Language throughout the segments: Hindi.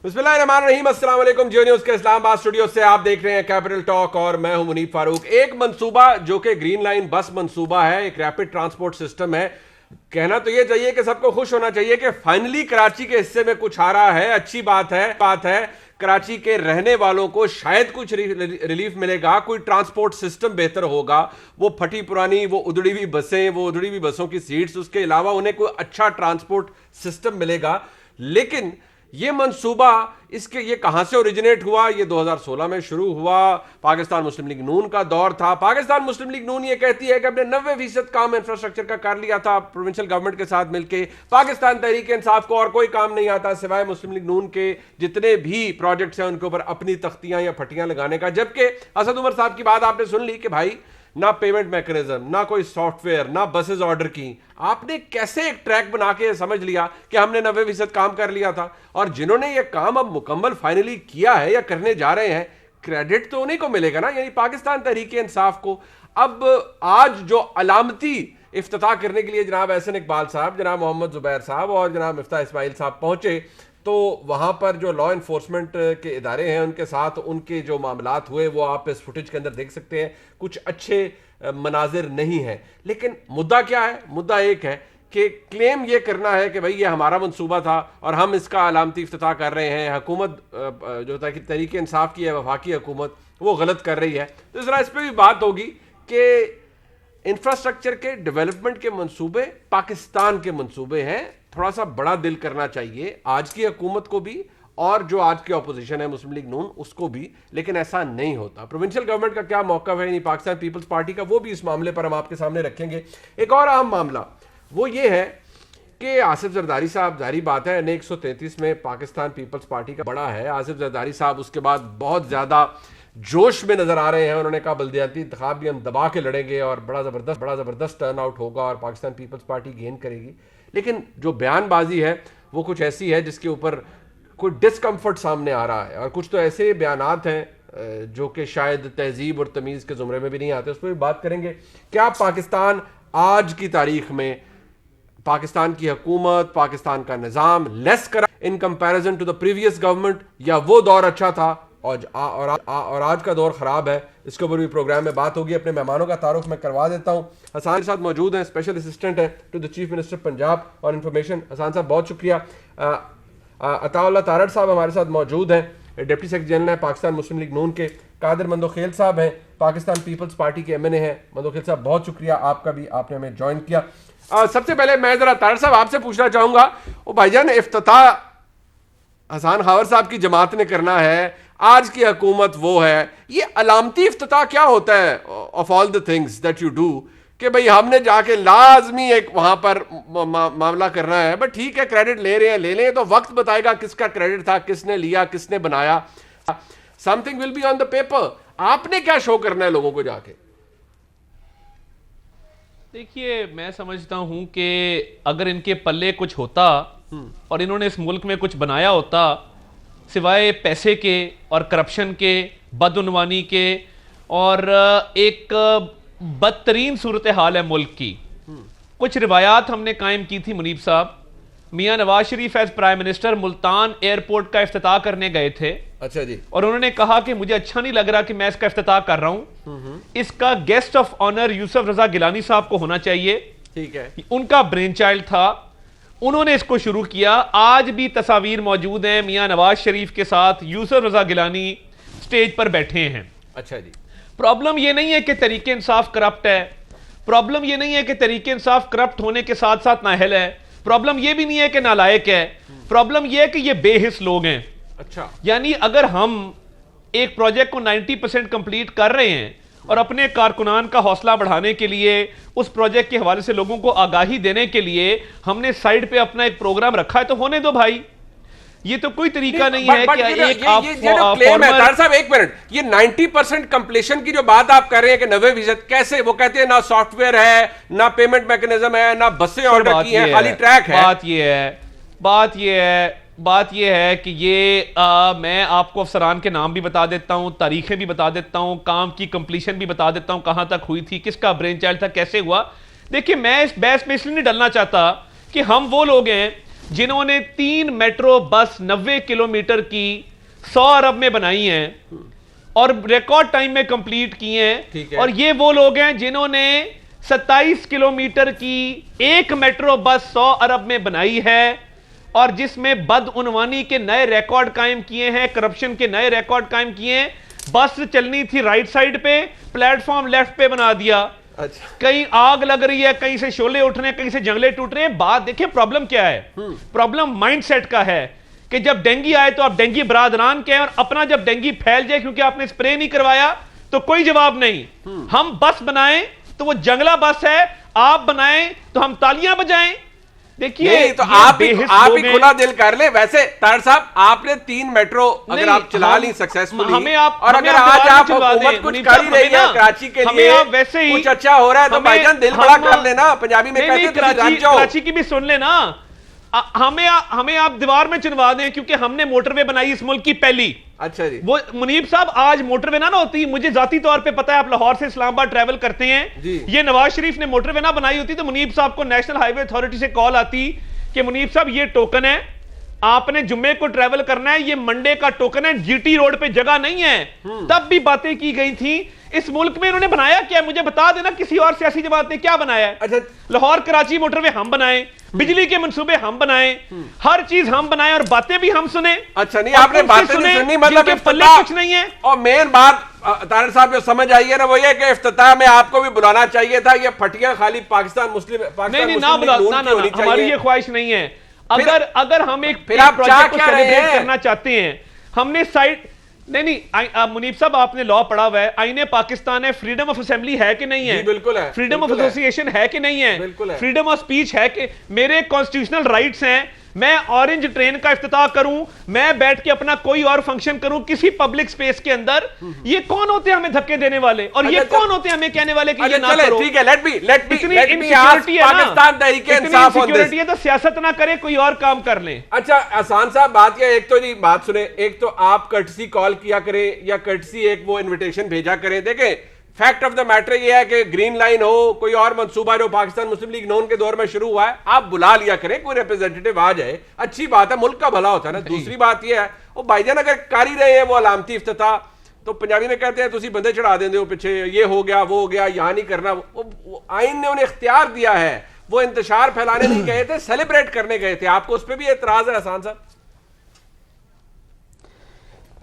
बिस्मिल्लाहिर्रहमानिर्रहीम, अस्सलाम वालेकुम। जियो न्यूज़ के इस्लामाबाद स्टूडियो से आप देख रहे हैं कैपिटल टॉक और मैं हूं मुनीब फारूक। एक मंसूबा जो कि ग्रीन लाइन बस मंसूबा है, एक रैपिड ट्रांसपोर्ट सिस्टम है। कहना तो ये चाहिए कि सबको खुश होना चाहिए कि फाइनली कराची के हिस्से में कुछ आ रहा है। अच्छी बात है कराची के रहने वालों को शायद कुछ रिलीफ मिलेगा, कोई ट्रांसपोर्ट सिस्टम बेहतर होगा। वो फटी पुरानी, वो उधड़ी हुई बसें, वो उधड़ी हुई बसों की सीट्स, उसके अलावा उन्हें कोई अच्छा ट्रांसपोर्ट सिस्टम मिलेगा। लेकिन ये मंसूबा ये कहां से ओरिजिनेट हुआ? ये 2016 में शुरू हुआ। पाकिस्तान मुस्लिम लीग नून का दौर था। पाकिस्तान मुस्लिम लीग नून ये कहती है कि हमने 90% काम इंफ्रास्ट्रक्चर का कर लिया था प्रोविंशियल गवर्नमेंट के साथ मिलकर। पाकिस्तान तहरीक इंसाफ को और कोई काम नहीं आता सिवाय मुस्लिम लीग नून के जितने भी प्रोजेक्ट्स हैं उनके ऊपर अपनी तख्तियां या फटियां लगाने का। जबकि असद उमर साहब की बात आपने सुन ली कि भाई ना पेमेंट मैकेनिज्म, ना कोई सॉफ्टवेयर, ना बसेस ऑर्डर की। आपने कैसे एक ट्रैक बना के समझ लिया कि हमने 90% काम कर लिया था? और जिन्होंने ये काम अब मुकम्मल फाइनली किया है या करने जा रहे हैं, क्रेडिट तो उन्हीं को मिलेगा ना, यानी पाकिस्तान तहरीक इंसाफ को। अब आज जो अलामती इफ्तिताह करने के लिए जनाब एहसन इकबाल साहब, जनाब मोहम्मद जुबैर साहब और जनाब मिफ्ताह इस्माइल साहब पहुंचे, तो वहाँ पर जो लॉ इन्फोर्समेंट के इदारे हैं उनके साथ उनके जो मामलात हुए वो आप इस फुटेज के अंदर देख सकते हैं। कुछ अच्छे मनाजिर नहीं है, लेकिन मुद्दा क्या है? मुद्दा एक है कि क्लेम ये करना है कि भाई ये हमारा मंसूबा था और हम इसका अलामती इफ्तिताह कर रहे हैं। हुकूमत जो तहरीक इंसाफ की है, वफाकी हुकूमत, वो गलत कर रही है। तो ज़रा इस पर भी बात होगी कि इंफ्रास्ट्रक्चर के डेवलपमेंट के मंसूबे पाकिस्तान के मंसूबे हैं। थोड़ा सा बड़ा दिल करना चाहिए आज की हुकूमत को भी और जो आज की अपोजिशन है मुस्लिम लीग नून उसको भी, लेकिन ऐसा नहीं होता। प्रोविंशियल गवर्नमेंट का क्या मौक़िफ़ है, यानी पाकिस्तान पीपल्स पार्टी का, वो भी इस मामले पर हम आपके सामने रखेंगे। एक और अहम मामला वो ये है कि आसिफ जरदारी साहब, जारी बात है NA 133 में पाकिस्तान पीपल्स पार्टी का बड़ा है। आसिफ जरदारी साहब उसके बाद बहुत ज़्यादा जोश में नजर आ रहे हैं। उन्होंने कहा बल्दियाती इंतखाब भी हम दबा के लड़ेंगे और बड़ा ज़बरदस्त टर्न आउट होगा और पाकिस्तान पीपल्स पार्टी गेन करेगी। लेकिन जो बयानबाजी है वो कुछ ऐसी है जिसके ऊपर कोई डिस्कम्फर्ट सामने आ रहा है, और कुछ तो ऐसे बयानात हैं जो कि शायद तहजीब और तमीज़ के ज़ुमरे में भी नहीं आते। उस पर भी बात करेंगे। क्या पाकिस्तान आज की तारीख में, पाकिस्तान की हुकूमत, पाकिस्तान का निज़ाम लेस करा in comparison to the previous government, या वो दौर अच्छा था और आज का दौर ख़राब है? इसके ऊपर भी प्रोग्राम में बात होगी। अपने मेहमानों का तारुफ मैं करवा देता हूँ। हसान के साथ मौजूद हैं, स्पेशल असिस्टेंट हैं to the chief minister Punjab और इंफॉर्मेशन। हसान साहब बहुत शुक्रिया। अताउल्लाह तारड़ साहब हमारे साथ मौजूद हैं, डिप्टी सेक्रेटरी जनरल हैं पाकिस्तान मुस्लिम लीग नून के। कादिर मंदोखेल साहब हैं, पाकिस्तान पीपल्स पार्टी के MNA हैं। मंदोखेल साहब बहुत शुक्रिया आपका भी, आपने हमें ज्वाइन किया। सबसे पहले मैं ज़रा तारड़ साहब आपसे पूछना चाहूँगा, वो भाईजान इफ्तिताह हसान खावर साहब की जमात ने करना है, आज की हुकूमत वो है, ये अलामती इफ्तिताह क्या होता है of all the things that you do कि भाई हमने जाके लाजमी एक वहां पर मामला करना है? बट ठीक है, क्रेडिट ले रहे हैं, ले लें, तो वक्त बताएगा किसका क्रेडिट था, किसने लिया, किसने बनाया। Something will be on the paper. आपने क्या शो करना है लोगों को जाके? देखिए, मैं समझता हूं कि अगर इनके पल्ले कुछ होता और इन्होंने इस मुल्क में कुछ बनाया होता सिवाय पैसे के और करप्शन के, बदउनवानी के, और एक बदतरीन सूरत हाल है मुल्क की। कुछ रिवायात हमने कायम की थी मुनीब साहब। मियां Nawaz Sharif as prime minister Multan airport का इफ्तिताह करने गए थे। अच्छा जी। और उन्होंने कहा कि मुझे अच्छा नहीं लग रहा कि मैं इसका इफ्तिताह कर रहा हूं, इसका गेस्ट ऑफ ऑनर यूसुफ रजा गिलानी साहब को होना चाहिए। ठीक है, उनका ब्रेन चाइल्ड था, उन्होंने इसको शुरू किया। आज भी तस्वीर मौजूद हैं, मियां नवाज शरीफ के साथ यूसुफ रजा गिलानी स्टेज पर बैठे हैं। अच्छा जी। प्रॉब्लम यह नहीं है कि तहरीक इंसाफ करप्ट है, प्रॉब्लम यह नहीं है कि तहरीक इंसाफ करप्ट होने के साथ साथ नाअहल है, प्रॉब्लम यह भी नहीं है कि नालायक है, प्रॉब्लम यह है कि यह बेहिस लोग हैं। अच्छा, यानी अगर हम एक प्रोजेक्ट को 90% कंप्लीट कर रहे हैं और अपने कारकुनान का हौसला बढ़ाने के लिए, उस प्रोजेक्ट के हवाले से लोगों को आगाही देने के लिए हमने साइड पे अपना एक प्रोग्राम रखा है, तो होने दो भाई। ये तो कोई तरीका नहीं है कि एक आप क्लेम है। तार साहब एक मिनट, ये 90% कंप्लीशन की जो बात आप कर रहे हैं कि 90%, कैसे? वो कहते हैं ना सॉफ्टवेयर है, ना पेमेंट मैकेनिज्म है, ना बसें ऑर्डर की हैं, खाली ट्रैक है। बात यह है कि ये मैं आपको अफसरान के नाम भी बता देता हूं, तारीखें भी बता देता हूं, काम की कंप्लीशन भी बता देता हूं, कहां तक हुई थी, किसका ब्रेन चाइल्ड था, कैसे हुआ। देखिए, मैं इस बहस में इसलिए नहीं डलना चाहता कि हम वो लोग हैं जिन्होंने 3 मेट्रो बस 90 किलोमीटर की 100 अरब में बनाई हैं और रिकॉर्ड टाइम में कंप्लीट की हैं, और ये वो लोग हैं जिन्होंने 27 किलोमीटर की एक मेट्रो बस 100 अरब में बनाई है, और जिसमें बदउनवानी के नए रिकॉर्ड कायम किए हैं, करप्शन के नए रिकॉर्ड कायम किए हैं। बस चलनी थी राइट साइड पे, प्लेटफॉर्म लेफ्ट पे बना दिया। अच्छा। कहीं आग लग रही है, कहीं से शोले उठ रहे हैं, कहीं से जंगले टूट रहे हैं। बात देखिए, प्रॉब्लम क्या है? प्रॉब्लम माइंडसेट का है कि जब डेंगू आए तो आप डेंगू बरादरान के हैं, और अपना जब डेंगू फैल जाए क्योंकि आपने स्प्रे नहीं करवाया तो कोई जवाब नहीं। हम बस बनाएं तो वो जंगला बस है, आप बनाएं तो हम तालियां बजाएं। देखिए, तो आप ही खुला दिल कर ले। वैसे तार साहब, आपने 3 मेट्रो अगर आप चला ली सक्सेसफुली, और अगर आज आप हुकूमत कुछ कर ही रही है कराची के लिए, वैसे ही कुछ अच्छा हो रहा है, तो भाईजान दिल बड़ा कर लेना। पंजाबी में कहते हैं कराची की भी सुन लेना। हमें आप दीवार में चुनवा दें क्योंकि हमने मोटरवे बनाई इस मुल्क की पहली। अच्छा जी। वो मुनीब साहब, आज मोटरवे ना होती, मुझे जाती तौर पे पता है, आप लाहौर से इस्लामाबाद ट्रैवल करते हैं, ये नवाज शरीफ ने मोटरवे ना बनाई होती तो मुनीब साहब को नेशनल हाईवे अथॉरिटी से कॉल आती कि मुनीब साहब ये टोकन है, आपने जुम्मे को ट्रैवल करना है, ये मंडे का टोकन है, जीटी रोड पे जगह नहीं है। तब भी बातें की गई थी। इस मुल्क में इन्होंने बनाया क्या, मुझे बता देना, किसी और सियासी जमात ने क्या बनाया है? अच्छा। लाहौर कराची मोटरवे हम बनाए, बिजली के मंसूबे हम बनाए, हर चीज हम बनाए, और बातें भी हम सुने। अच्छा, नहीं आपने बातें नहीं सुनी, मतलब पल्ले कुछ नहीं है। और मेन बात तारिक साहब जो समझ आई है ना, वो ये कि इफ्तिताह में आपको भी बुलाना चाहिए था। ये फटिया खाली पाकिस्तान मुस्लिम नहीं, ना हमारी ये ख्वाहिश नहीं है। अगर हम एक प्रोजेक्ट को सेलिब्रेट करना चाहते हैं, हमने साइड नहीं, मुनीब साहब आपने लॉ पढ़ा हुआ है, आईने पाकिस्तान है, फ्रीडम ऑफ असेंबली है कि नहीं है? बिल्कुल है। फ्रीडम ऑफ एसोसिएशन है कि नहीं है? बिल्कुल है। फ्रीडम ऑफ स्पीच है कि? मेरे कॉन्स्टिट्यूशनल राइट्स हैं, मैं ऑरेंज ट्रेन का इफ्तिताह करूं, मैं बैठ के अपना कोई और फंक्शन करूं किसी पब्लिक स्पेस के अंदर। ये कौन होते हैं हमें धक्के देने वाले, और ये कौन होते हैं हमें कहने वाले कि ये ना करो? ठीक है, लेट मी इतनी इनसिक्योरिटी है ना, सिक्योरिटी है तो सियासत ना करे, कोई और काम कर लें। अच्छा आसान साहब, बात यह, एक तो जी बात सुने, एक तो आप कर्टसी कॉल किया करें या कर्टसी एक वो इन्विटेशन भेजा करें। देखें, फैक्ट ऑफ द मैटर ये है कि ग्रीन लाइन हो, कोई और मंसूबा जो पाकिस्तान मुस्लिम लीग नून के दौर में शुरू हुआ है, आप बुला लिया करें, कोई रिप्रेजेंटेटिव आ जाए, अच्छी बात है, मुल्क का भला होता है ना। दूसरी बात ये है, वो भाईजान अगर कर ही रहे हैं वो अलामती इफ्तिताह, तो पंजाबी में कहते हैं तुसी बंदे चढ़ा देंगे हो पीछे, ये हो गया वो हो गया, यहाँ नहीं करना। वो आइन ने उन्हें इख्तियार दिया है, वो इंतशार फैलाने नहीं गए थे, सेलिब्रेट करने गए थे। आपको उस पर भी एतराज है आसान साहब?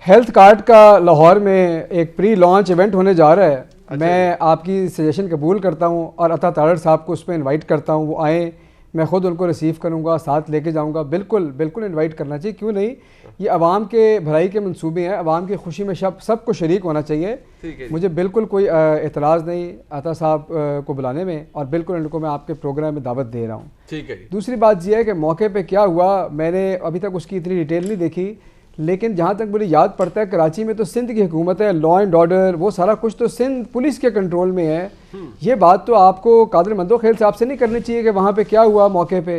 हेल्थ कार्ड का लाहौर में एक प्री लॉन्च इवेंट होने जा रहा है। मैं आपकी सजेशन कबूल करता हूं और अता तारड़ साहब को उस पर इन्वाइट करता हूं, वो आएँ, मैं ख़ुद उनको रिसीव करूंगा, साथ लेके जाऊंगा। बिल्कुल बिल्कुल इनवाइट करना चाहिए, क्यों नहीं। ये आवाम के भलाई के मंसूबे हैं, आवाम की खुशी में सबको शरीक होना चाहिए। मुझे बिल्कुल कोई एतराज़ नहीं अता साहब को बुलाने में, और बिल्कुल इनको मैं आपके प्रोग्राम में दावत दे रहा हूँ। ठीक है। दूसरी बात यह है कि मौके पर क्या हुआ, मैंने अभी तक उसकी इतनी डिटेल नहीं देखी, लेकिन जहाँ तक मुझे याद पड़ता है कराची में तो सिंध की हुकूमत है, लॉ एंड ऑर्डर वो सारा कुछ तो सिंध पुलिस के कंट्रोल में है। ये बात तो आपको कादर मंदोखेल साहब से नहीं करनी चाहिए कि वहाँ पे क्या हुआ मौके पे।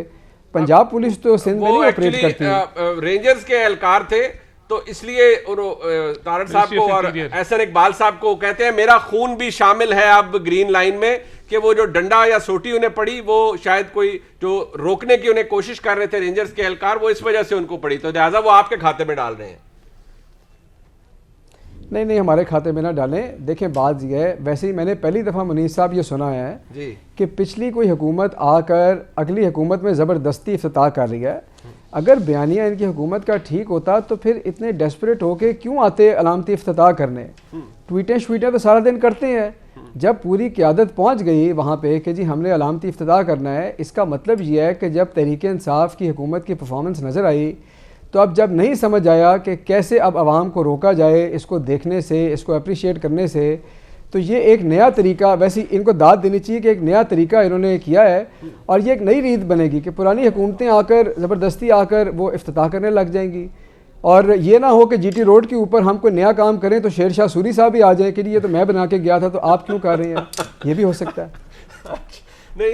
पंजाब पुलिस तो सिंध में नहीं ऑपरेट करती है। रेंजर्स के एहलकार थे, तो इसलिए तारड़ साहब को और एहसन इकबाल साहब को कहते हैं मेरा खून भी शामिल है अब ग्रीन लाइन में, कि वो जो डंडा या सोटी उन्हें पड़ी, वो शायद कोई जो रोकने की उन्हें कोशिश कर रहे थे रेंजर्स के एहलकार, वो इस वजह से उनको पड़ी, तो लिहाजा वो आपके खाते में डाल रहे हैं। नहीं, हमारे खाते में ना डालें। देखें, बात यह है, वैसे ही मैंने पहली दफ़ा मुनीस साहब ये सुना है जी कि पिछली कोई हुकूमत आकर अगली हुकूमत में ज़बरदस्ती इफ्तिताह कर रही है। अगर बयानिया इनकी हुकूमत का ठीक होता तो फिर इतने डेस्परेट होके क्यों आते अलामती इफ्तिताह करने? ट्वीटें तो सारा दिन करते हैं। जब पूरी क़यादत पहुँच गई वहाँ पे कि जी हमने अलामती इफ्तिताह करना है, इसका मतलब ये है कि जब तहरीक इंसाफ की हुकूमत की परफॉर्मेंस नज़र आई, तो अब जब नहीं समझ आया कि कैसे अब आवाम को रोका जाए इसको देखने से, इसको अप्रिशिएट करने से, तो ये एक नया तरीका, वैसे इनको दाद देनी चाहिए कि एक नया तरीका इन्होंने किया है, और ये एक नई रीत बनेगी कि पुरानी हुकूमतें आकर ज़बरदस्ती आकर वो इफ्तिताह करने लग जाएंगी। और ये ना हो कि जीटी रोड के ऊपर हम कोई नया काम करें तो शेर शाह सूरी साहब भी आ जाए कि ये तो मैं बना के गया था तो आप क्यों कर रहे हैं, ये भी हो सकता है। नहीं,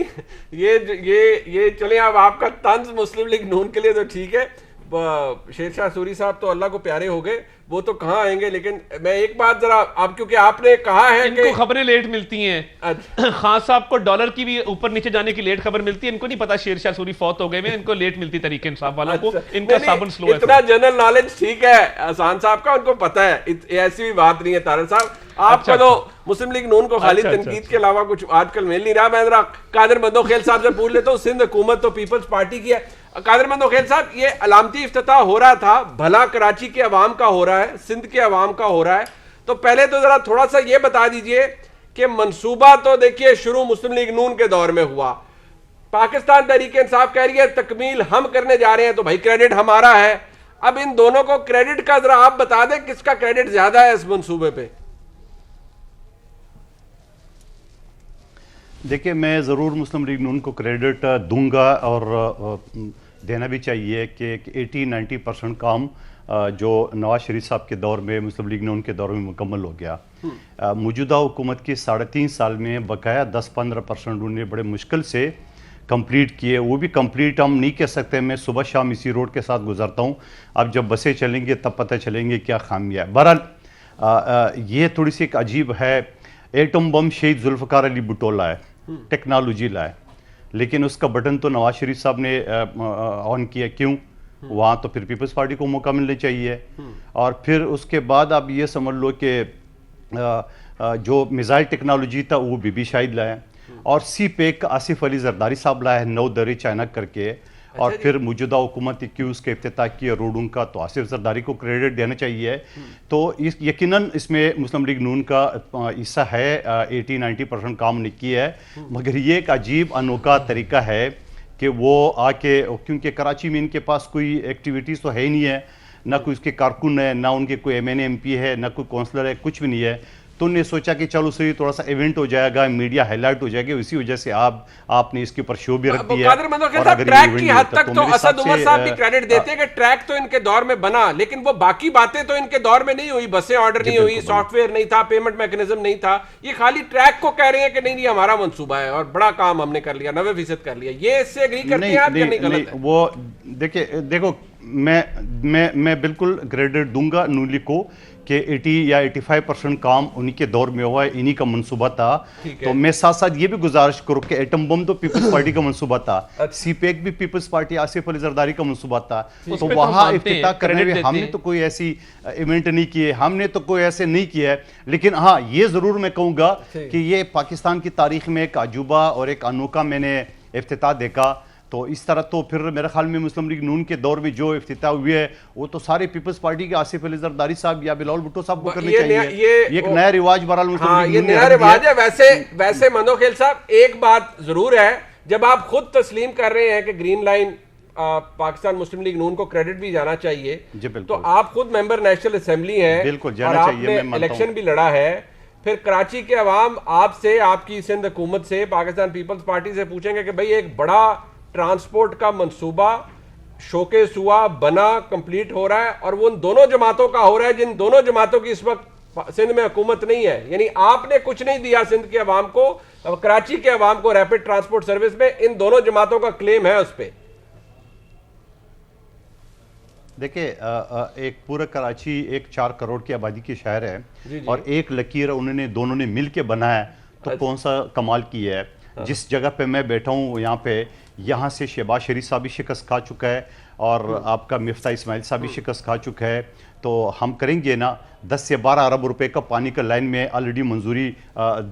ये चले, अब आपका तंज मुस्लिम लीग नून के लिए तो ठीक है, शेरशाह सूरी साहब तो अल्लाह को प्यारे हो गए, वो तो कहाँ आएंगे। लेकिन मैं एक बात जरा आप, क्योंकि आपने कहा है इनको कि खबरें लेट मिलती हैं। अच्छा। खान साहब को डॉलर की भी ऊपर नीचे जाने की लेट खबर मिलती है, इनको नहीं पता शेरशाह सूरी फौत हो गए हैं, इनको लेट मिलती तरीके इंसाफ वालों को, अच्छा। इनका नहीं, साबुन स्लो है। इतना जनरल नॉलेज ठीक है आसान साहब का, उनको पता है, ऐसी भी बात नहीं है तारड़ साहब। आपका तो मुस्लिम लीग नून को खाली तनकीद के अलावा कुछ आजकल मिल नहीं रहा। मैं जरा कादिर बंदोखेल साहब से पूछ लेता हूँ, सिंध हुकूमत तो पीपल्स पार्टी की है। कादिर बंदोखेल साहब, ये अलामती इफ्तिताह हो रहा था, भला कराची के अवाम का हो रहा है, सिंध के अवाम का हो रहा है, तो पहले तो जरा थोड़ा सा ये बता दीजिए कि मंसूबा तो देखिए शुरू मुस्लिम लीग नून के दौर में हुआ, पाकिस्तान तहरीक इंसाफ कह रही है तकमील हम करने जा रहे हैं, तो भाई क्रेडिट हमारा है। अब इन दोनों को क्रेडिट का जरा आप बता दें, किसका क्रेडिट ज्यादा है इस मंसूबे पे? देखिए, मैं ज़रूर मुस्लिम लीग नून को क्रेडिट दूंगा और देना भी चाहिए कि 80-90% काम जो नवाज शरीफ साहब के दौर में, मुस्लिम लीग नून के दौर में मुकम्मल हो गया। मौजूदा हुकूमत की 3.5 साल में बकाया 10-15% उन्होंने बड़े मुश्किल से कंप्लीट किए। वो भी कंप्लीट हम नहीं कह सकते, मैं सुबह शाम इसी रोड के साथ गुजरता हूँ, अब जब बसें चलेंगे तब पता चलेंगे क्या खामियाँ है। बहरहाल ये थोड़ी सी एक अजीब है। एटम बम शहीद जुल्फ़कार अली भुट्टो लाए, टेक्नोलॉजी लाए, लेकिन उसका बटन तो नवाज शरीफ साहब ने ऑन किया। क्यों? वहाँ तो फिर पीपल्स पार्टी को मौका मिलना चाहिए। और फिर उसके बाद आप ये समझ लो कि जो मिसाइल टेक्नोलॉजी था वो बीबी शाहिद लाए, और सी पैक आसिफ अली जरदारी साहब लाए नौ दरी चाइना करके। और फिर मौजूदा हुकूमत की उसके इफ्तिताह किया रोडों का, तो आसिफ जरदारी को क्रेडिट देना चाहिए। तो इस यकीनन इसमें मुस्लिम लीग नून का हिस्सा है, 80-90% काम नहीं किया है। मगर ये एक अजीब अनोखा तरीका है कि वो आके, क्योंकि कराची में इनके पास कोई एक्टिविटीज़ तो है ही नहीं है, ना कोई उसके कारकुन है, ना उनके कोई MNA MP है, ना कोई काउंसलर है, कुछ भी नहीं है। तो उन्होंने सोचा कि चलो सही थोड़ा सा इवेंट हो जाएगा, मीडिया हाईलाइट हो जाएगी, इसी वजह से आपने इसके ऊपर शो भी रख दिया। और अगर ट्रैक की हद तक तो असद उमर साहब भी क्रेडिट देते हैं कि ट्रैक तो इनके दौर में बना, लेकिन वो बाकी बातें तो इनके दौर में नहीं हुई, बसें ऑर्डर नहीं हुई, सॉफ्टवेयर नहीं था, पेमेंट मैकेनिज्म नहीं था। ये खाली ट्रैक को कह रहे हैं कि नहीं नहीं हमारा मंसूबा है और बड़ा काम हमने कर लिया, 90% कर लिया। ये इससे एग्री करते हैं आप या नहीं? गलत है वो। देखो मैं बिल्कुल क्रेडिट दूंगा नून लीग को कि 80 या 85% काम उन्हीं के दौर में हुआ है, इन्हीं का मंसूबा था। तो मैं साथ साथ ये भी गुजारिश करूँ कि एटम बम तो पीपल्स पार्टी का मंसूबा था, सी पैक भी पीपल्स पार्टी आसिफ अली जरदारी का मंसूबा था। तो वहाँ इफ्तिताह करने में हमने तो कोई ऐसी इवेंट नहीं किए, हमने तो कोई ऐसे नहीं किया है। लेकिन हाँ, ये ज़रूर मैं कहूँगा कि ये पाकिस्तान की तारीख में एक अजूबा और एक अनोखा मैंने इफ्तिताह देखा। तो इस तरह तो फिर मेरे ख्याल में मुस्लिम लीग नून के दौर में जो इफ्तिताह हुई है वो तो सारे पीपल्स पार्टी के आसिफ अली जरदारी साहब या बिलावल भुट्टो साहब को करनी चाहिए। ये एक नया रिवाज बहरहाल मुस्लिम लीग ये नया रिवाज है। वैसे मंदोखेल साहब, एक बात जरूर है, जब आप खुद तस्लीम कर रहे हैं कि ग्रीन लाइन पाकिस्तान मुस्लिम लीग नून को क्रेडिट भी जाना चाहिए, तो आप खुद मेंबर नेशनल असेंबली हैं, बिल्कुल और जाना चाहिए। आपने इलेक्शन भी लड़ा है। फिर कराची के अवाम आपसे, आपकी सिंध हुकूमत से, पाकिस्तान पीपल्स पार्टी से पूछेंगे कि भाई एक बड़ा ट्रांसपोर्ट का मंसूबा शोकेस हुआ, बना, कंप्लीट हो रहा है, और वो उन दोनों जमातों का हो रहा है जिन दोनों जमातों की इस वक्त सिंध में हुकूमत नहीं है। यानी आपने कुछ नहीं दिया सिंध के अवाम को, कराची के अवाम को रैपिड ट्रांसपोर्ट सर्विस में, इन दोनों जमातों का क्लेम है उस पर। देखिए, एक पूरा कराची एक 4 करोड़ की आबादी की शहर है, और एक लकीर उन्होंने दोनों ने मिल के बनाया, तो कौन सा कमाल किया है। जिस जगह पे मैं बैठा हूँ यहाँ से शहबाज शरीफ साहब भी शिकस्त खा चुका है, और आपका मिफ्ता इस्माइल साहब भी शिकस्त खा चुका है। तो हम करेंगे ना, 10 से 12 अरब रुपए का पानी का लाइन में ऑलरेडी मंजूरी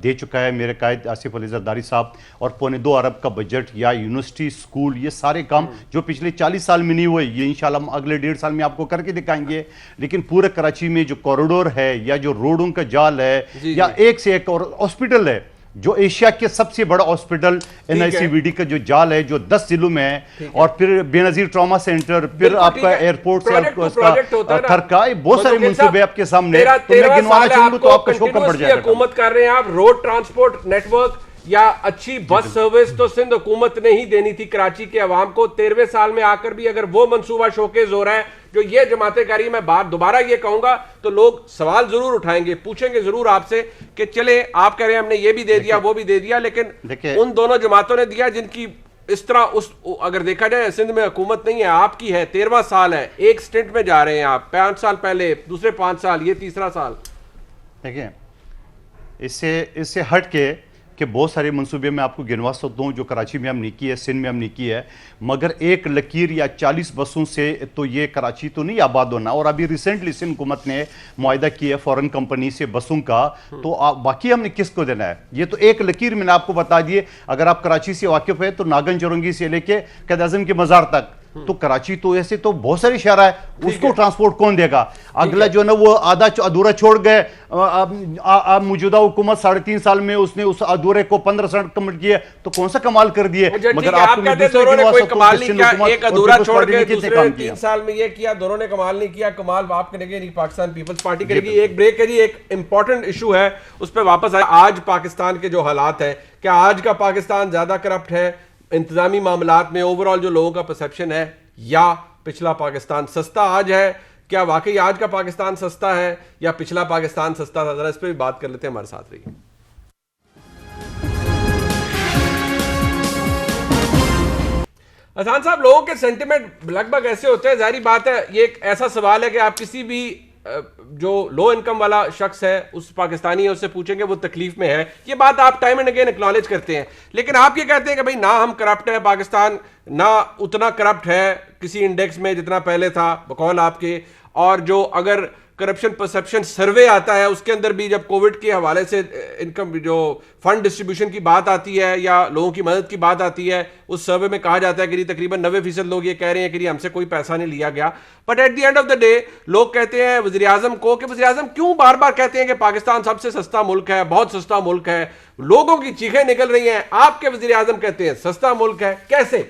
दे चुका है मेरे कायद आसिफ अली जरदारी साहब, और 2.25 अरब का बजट या यूनिवर्सिटी, स्कूल, ये सारे काम जो पिछले 40 साल में नहीं हुए, ये इंशाल्लाह हम अगले 1.5 साल में आपको करके दिखाएंगे। लेकिन पूरे कराची में जो कॉरिडोर है, या जो रोडों का जाल है, या एक से एक और हॉस्पिटल है, जो एशिया के सबसे बड़ा हॉस्पिटल NICVD का जो जाल है, जो 10 जिलों में है, और फिर बेनजीर ट्रॉमा सेंटर, फिर आपका एयरपोर्ट से खरका, बहुत सारे मंसूबे आपके सामने। तो मैं गिनवाना चाहूंगा तो आपका शो कम बढ़ जाएगा। हुकूमत कर रहे हैं आप, रोड ट्रांसपोर्ट नेटवर्क या अच्छी बस सर्विस तो सिंध हुकूमत ने ही देनी थी कराची के अवाम को। 13वें साल में आकर भी अगर वो मंसूबा शोकेस हो रहा है जो ये जमातें कर रही है, मैं बात दोबारा ये कहूंगा, तो लोग सवाल जरूर उठाएंगे, पूछेंगे जरूर आपसे कि चले आप कह रहे हैं हमने ये भी दे दिया, वो भी दे दिया, लेकिन उन दोनों जमातों ने दिया जिनकी इस तरह अगर देखा जाए सिंध में हुकूमत नहीं है, आपकी है, 13वां साल है, एक स्टेंट में जा रहे हैं आप, 5 साल पहले, दूसरे 5 साल, ये तीसरा साल। देखिए, इससे हट के कि बहुत सारे मंसूबे मैं आपको गिनवा सकता हूँ जो कराची में हमने की है, सिंध में हमने की है, मगर एक लकीर या 40 बसों से तो ये कराची तो नहीं आबाद होना। और अभी रिसेंटली सिंध हुकूमत ने मुआहदा किया है फॉरेन कंपनी से बसों का, तो बाकी हमने किसको देना है? ये तो एक लकीर मैंने आपको बता दिए। अगर आप कराची से वाकिफ है तो नागन चौरंगी से लेके कैद आज़म के मज़ार तक, तो कराची तो ऐसे तो बहुत सारी शहर है, उसको ट्रांसपोर्ट कौन देगा? अगला जो ना वो आधा अधूरा छोड़ गए। मौजूदा हुकूमत 3.5 साल में उसने उस अधूरे को 15% कम्प्लीट किया, तो कौन सा कमाल कर दिए? मगर आप कहते हैं दोनों ने कोई कमाल नहीं किया, एक अधूरा छोड़ के दूसरे 3 साल में ये किया, दोनों ने कमाल नहीं किया। कमाल आप करेंगे नहीं, पाकिस्तान पीपल्स पार्टी करेगी। एक ब्रेक है जी, एक इंपॉर्टेंट इशू है उस पर वापस आए। आज पाकिस्तान के जो हालात है, क्या आज का पाकिस्तान ज्यादा करप्ट है इंतजामी मामलात में, ओवरऑल जो लोगों का परसेप्शन है, या पिछला पाकिस्तान सस्ता आज है? क्या वाकई आज का पाकिस्तान सस्ता है या पिछला पाकिस्तान सस्ता था? जरा इस पर भी बात कर लेते हैं, हमारे साथ रहिए। असान साहब, लोगों के सेंटिमेंट लगभग ऐसे होते हैं, जाहिर बात है ये एक ऐसा सवाल है कि आप किसी भी जो लो इनकम वाला शख्स है उस पाकिस्तानी है, उससे पूछेंगे वो तकलीफ में है, ये बात आप टाइम एंड अगेन एक्नॉलेज करते हैं। लेकिन आप ये कहते हैं कि भाई ना हम करप्ट है, पाकिस्तान ना उतना करप्ट है किसी इंडेक्स में जितना पहले था बकौल आपके, और जो अगर करप्शन परसेप्शन सर्वे आता है उसके अंदर भी जब कोविड के हवाले से इनकम जो फंड डिस्ट्रीब्यूशन की बात आती है या लोगों की मदद की बात आती है, उस सर्वे में कहा जाता है कि तकरीबन 90% लोग ये कह रहे हैं कि हमसे कोई पैसा नहीं लिया गया। But at the end of the day लोग कहते हैं वज़ीर आज़म को कि वज़ीर आज़म क्यों बार बार कहते हैं कि पाकिस्तान सबसे सस्ता मुल्क है, बहुत सस्ता मुल्क है, लोगों की चीखें निकल रही हैं, आपके वज़ीर आज़म कहते हैं सस्ता मुल्क है, कैसे?